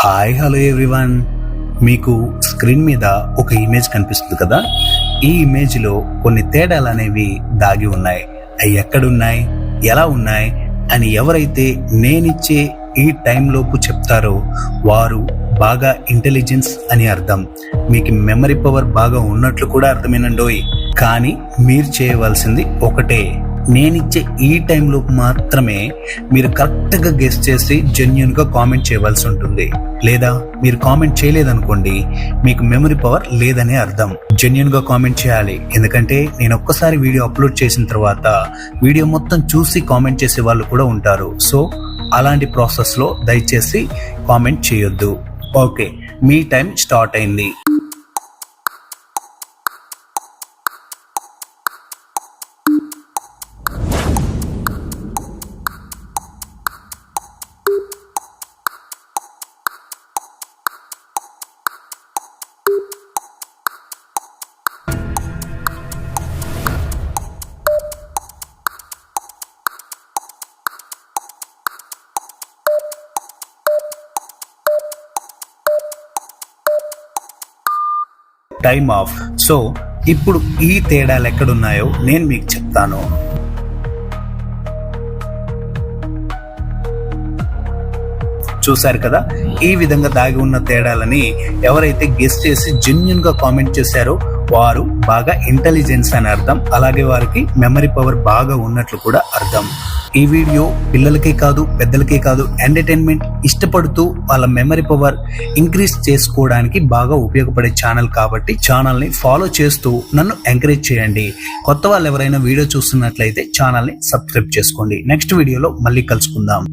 Hi hello everyone, మీకు screen మీద ఒక ఇమేజ్ కనిపిస్తుంది కదా. ఈ ఇమేజ్ లో కొన్ని తేడాలు అనేవి దాగి ఉన్నాయి. అవి ఎక్కడున్నాయి, ఎలా ఉన్నాయి అని ఎవరైతే నేనిచ్చే ఈ టైంలోపు చెప్తారో వారు బాగా ఇంటెలిజెన్స్ అని అర్థం. మీకు మెమరీ పవర్ బాగా ఉన్నట్లు కూడా అర్థమేనండోయ్. కానీ మీరు చేయవలసింది ఒకటే, నేనిచ్చే ఈ టైంలోపు మాత్రమే మీరు కరెక్ట్గా గెస్ చేసి జెన్యున్గా కామెంట్ చేయవలసి ఉంటుంది. లేదా మీరు కామెంట్ చేయలేదనుకోండి, మీకు మెమరీ పవర్ లేదనే అర్థం. జెన్యున్గా కామెంట్ చేయాలి, ఎందుకంటే నేను ఒక్కసారి వీడియో అప్లోడ్ చేసిన తర్వాత వీడియో మొత్తం చూసి కామెంట్ చేసే వాళ్ళు కూడా ఉంటారు. సో అలాంటి ప్రాసెస్లో దయచేసి కామెంట్ చేయొద్దు. ఓకే, మీ టైం స్టార్ట్ అయింది. Time of. సో ఇప్పుడు ఈ తేడాలు ఎక్కడున్నాయో నేను మీకు చెప్తాను. చూశారు కదా, ఈ విధంగా దాగి ఉన్న తేడాలని ఎవరైతే గెస్ చేసి జెన్యున్ గా కామెంట్ చేశారో వారు బాగా ఇంటెలిజెన్స్ అని అర్థం. అలాగే వారికి మెమరీ పవర్ బాగా ఉన్నట్లు కూడా అర్థం. ఈ వీడియో పిల్లలకే కాదు పెద్దలకే కాదు, ఎంటర్టైన్మెంట్ ఇష్టపడుతూ వాళ్ళ మెమరీ పవర్ ఇంక్రీజ్ చేసుకోవడానికి బాగా ఉపయోగపడే ఛానల్ కాబట్టి ఛానల్ని ఫాలో చేస్తూ నన్ను ఎంకరేజ్ చేయండి. కొత్త వాళ్ళు ఎవరైనా వీడియో చూస్తున్నట్లయితే ఛానల్ని సబ్స్క్రైబ్ చేసుకోండి. నెక్స్ట్ వీడియోలో మళ్ళీ కలుసుకుందాం.